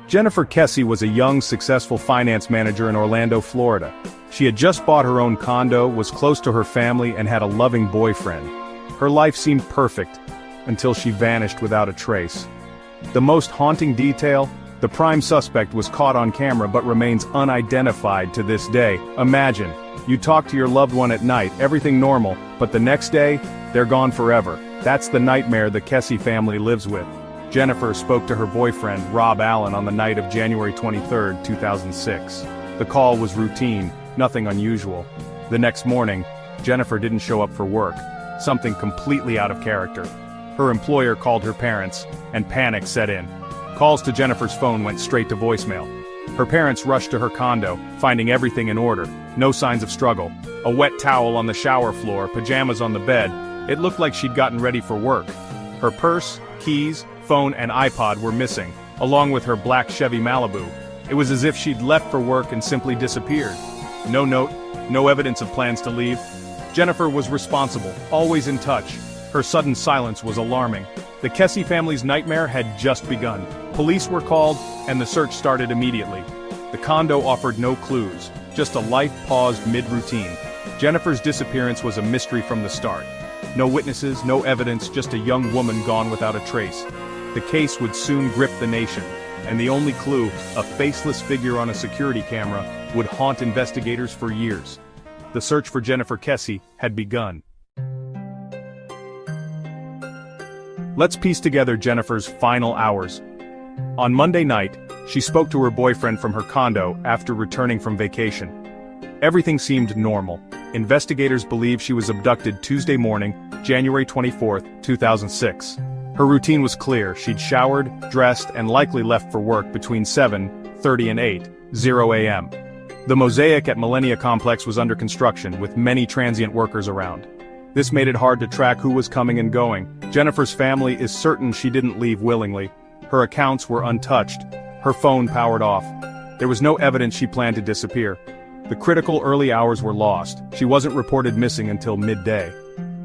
Jennifer Kesse was a young, successful finance manager in Orlando, Florida. She had just bought her own condo, was close to her family, and had a loving boyfriend. Her life seemed perfect, until she vanished without a trace. The most haunting detail? The prime suspect was caught on camera but remains unidentified to this day. Imagine, you talk to your loved one at night, everything normal, but the next day, they're gone forever. That's the nightmare the Kesse family lives with. Jennifer spoke to her boyfriend, Rob Allen, on the night of January 23, 2006. The call was routine, nothing unusual. The next morning, Jennifer didn't show up for work, something completely out of character. Her employer called her parents, and panic set in. Calls to Jennifer's phone went straight to voicemail. Her parents rushed to her condo, finding everything in order, no signs of struggle. A wet towel on the shower floor, pajamas on the bed. It looked like she'd gotten ready for work. Her purse, keys, phone, and iPod were missing, along with her black Chevy Malibu. It was as if she'd left for work and simply disappeared. No note, no evidence of plans to leave. Jennifer was responsible, always in touch. Her sudden silence was alarming. The Kesse family's nightmare had just begun. Police were called, and the search started immediately. The condo offered no clues, just a life paused mid-routine. Jennifer's disappearance was a mystery from the start. No witnesses, no evidence, just a young woman gone without a trace. The case would soon grip the nation, and the only clue, a faceless figure on a security camera, would haunt investigators for years. The search for Jennifer Kesse had begun. Let's piece together Jennifer's final hours. On Monday night, she spoke to her boyfriend from her condo after returning from vacation. Everything seemed normal. Investigators believe she was abducted Tuesday morning, January 24, 2006. Her routine was clear. She'd showered, dressed, and likely left for work between 7:30 and 8:00 a.m. The Mosaic at Millennia Complex was under construction, with many transient workers around. This made it hard to track who was coming and going. Jennifer's family is certain she didn't leave willingly. Her accounts were untouched. Her phone powered off. There was no evidence she planned to disappear. The critical early hours were lost. She wasn't reported missing until midday.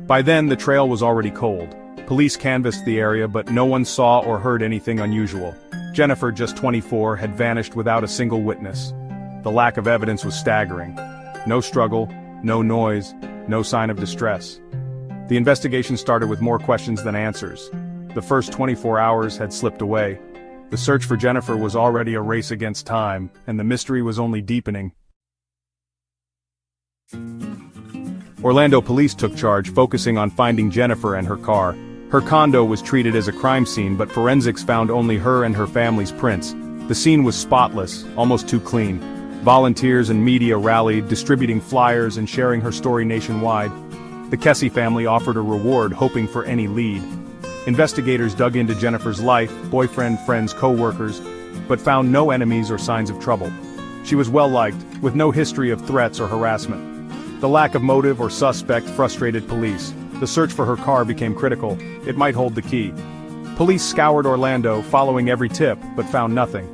By then, the trail was already cold. Police canvassed the area, but no one saw or heard anything unusual. Jennifer, just 24, had vanished without a single witness. The lack of evidence was staggering. No struggle, no noise, no sign of distress. The investigation started with more questions than answers. The first 24 hours had slipped away. The search for Jennifer was already a race against time, and the mystery was only deepening. Orlando police took charge, focusing on finding Jennifer and her car. Her condo was treated as a crime scene, but forensics found only her and her family's prints. The scene was spotless, almost too clean. Volunteers and media rallied, distributing flyers and sharing her story nationwide. The Kesse family offered a reward, hoping for any lead. Investigators dug into Jennifer's life, boyfriend, friends, co-workers, but found no enemies or signs of trouble. She was well-liked, with no history of threats or harassment. The lack of motive or suspect frustrated police. The search for her car became critical. It might hold the key. Police scoured Orlando, following every tip, but found nothing.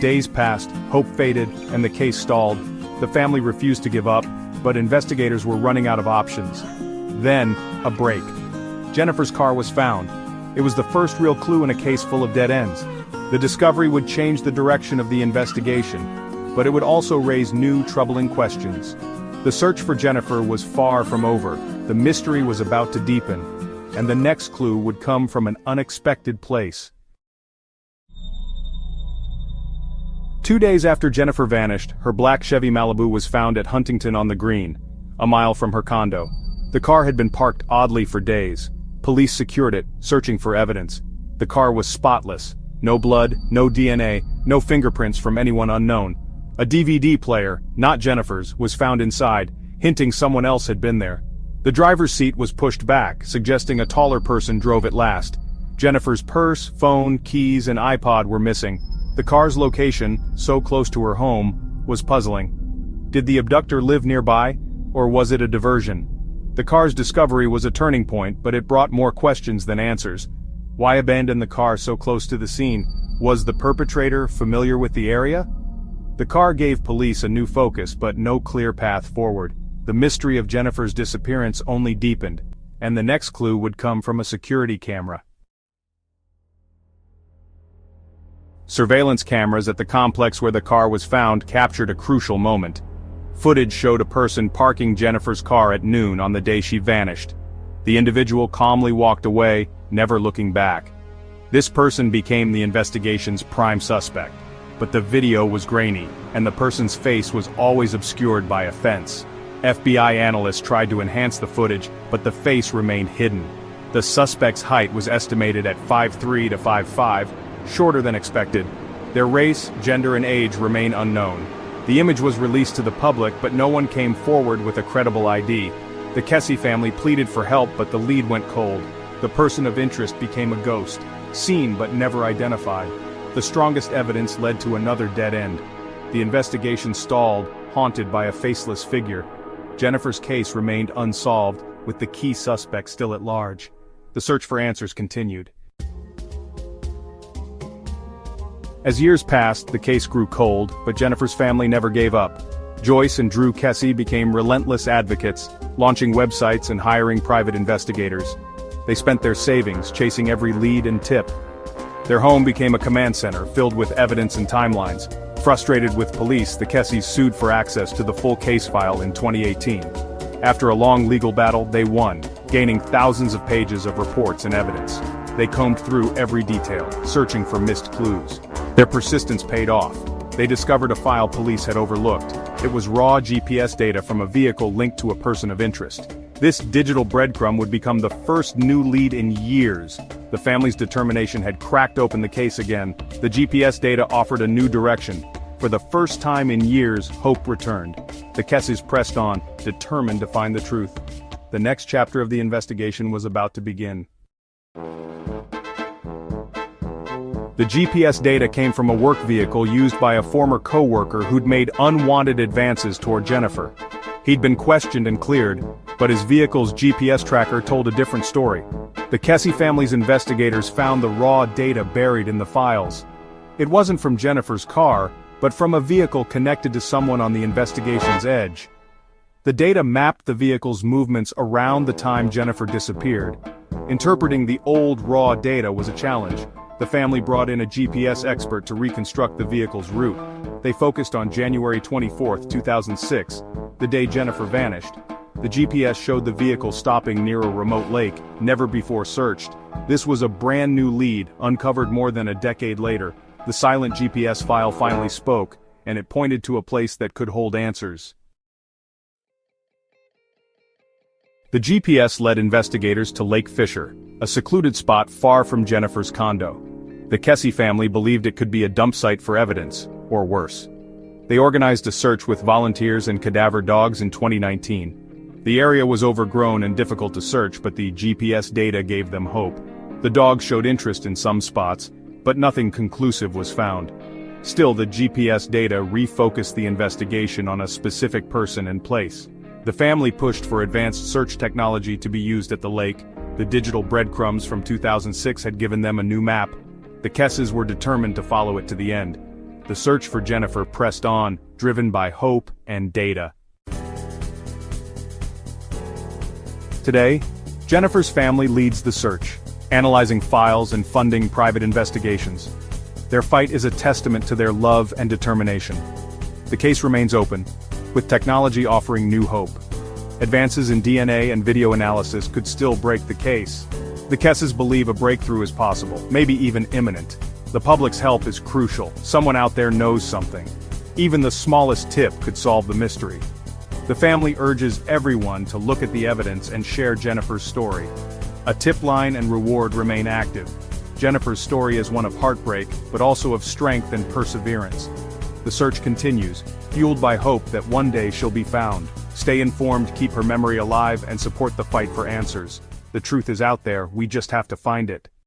Days passed, hope faded, and the case stalled. The family refused to give up, but investigators were running out of options. Then, a break. Jennifer's car was found. It was the first real clue in a case full of dead ends. The discovery would change the direction of the investigation, but it would also raise new, troubling questions. The search for Jennifer was far from over. The mystery was about to deepen, and the next clue would come from an unexpected place. 2 days after Jennifer vanished, her black Chevy Malibu was found at Huntington on the Green, a mile from her condo. The car had been parked oddly for days. Police secured it, searching for evidence. The car was spotless. No blood, no DNA, no fingerprints from anyone unknown. A DVD player, not Jennifer's, was found inside, hinting someone else had been there. The driver's seat was pushed back, suggesting a taller person drove it last. Jennifer's purse, phone, keys, and iPod were missing. The car's location, so close to her home, was puzzling. Did the abductor live nearby, or was it a diversion? The car's discovery was a turning point, but it brought more questions than answers. Why abandon the car so close to the scene? Was the perpetrator familiar with the area? The car gave police a new focus, but no clear path forward. The mystery of Jennifer's disappearance only deepened, and the next clue would come from a security camera. Surveillance cameras at the complex where the car was found captured a crucial moment. Footage showed a person parking Jennifer's car at noon on the day she vanished. The individual calmly walked away, never looking back. This person became the investigation's prime suspect. But the video was grainy, and the person's face was always obscured by a fence. FBI analysts tried to enhance the footage, but the face remained hidden. The suspect's height was estimated at 5'3" to 5'5", shorter than expected. Their race, gender and age remain unknown. The image was released to the public, but no one came forward with a credible ID. The Kesse family pleaded for help, but the lead went cold. The person of interest became a ghost, seen but never identified. The strongest evidence led to another dead end. The investigation stalled, haunted by a faceless figure. Jennifer's case remained unsolved, with the key suspect still at large. The search for answers continued. As years passed, the case grew cold, but Jennifer's family never gave up. Joyce and Drew Kesse became relentless advocates, launching websites and hiring private investigators. They spent their savings chasing every lead and tip. Their home became a command center filled with evidence and timelines. Frustrated with police, the Kesses sued for access to the full case file in 2018. After a long legal battle, they won, gaining thousands of pages of reports and evidence. They combed through every detail, searching for missed clues. Their persistence paid off. They discovered a file police had overlooked. It was raw GPS data from a vehicle linked to a person of interest. This digital breadcrumb would become the first new lead in years. The family's determination had cracked open the case again. The GPS data offered a new direction. For the first time in years, hope returned. The Kesses pressed on, determined to find the truth. The next chapter of the investigation was about to begin. The GPS data came from a work vehicle used by a former co-worker who'd made unwanted advances toward Jennifer. He'd been questioned and cleared, but his vehicle's GPS tracker told a different story. The Kesse family's investigators found the raw data buried in the files. It wasn't from Jennifer's car, but from a vehicle connected to someone on the investigation's edge. The data mapped the vehicle's movements around the time Jennifer disappeared. Interpreting the old raw data was a challenge. The family brought in a GPS expert to reconstruct the vehicle's route. They focused on January 24, 2006, the day Jennifer vanished. The GPS showed the vehicle stopping near a remote lake, never before searched. This was a brand new lead, uncovered more than a decade later. The silent GPS file finally spoke, and it pointed to a place that could hold answers. The GPS led investigators to Lake Fisher, a secluded spot far from Jennifer's condo. The Kesse family believed it could be a dump site for evidence, or worse. They organized a search with volunteers and cadaver dogs in 2019. The area was overgrown and difficult to search, but the GPS data gave them hope. The dogs showed interest in some spots, but nothing conclusive was found. Still, the GPS data refocused the investigation on a specific person and place. The family pushed for advanced search technology to be used at the lake. The digital breadcrumbs from 2006 had given them a new map. The Kesses were determined to follow it to the end. The search for Jennifer pressed on, driven by hope and data. Today, Jennifer's family leads the search, analyzing files and funding private investigations. Their fight is a testament to their love and determination. The case remains open, with technology offering new hope. Advances in DNA and video analysis could still break the case. The Kesses believe a breakthrough is possible, maybe even imminent. The public's help is crucial. Someone out there knows something. Even the smallest tip could solve the mystery. The family urges everyone to look at the evidence and share Jennifer's story. A tip line and reward remain active. Jennifer's story is one of heartbreak, but also of strength and perseverance. The search continues, fueled by hope that one day she'll be found. Stay informed, keep her memory alive, and support the fight for answers. The truth is out there, we just have to find it.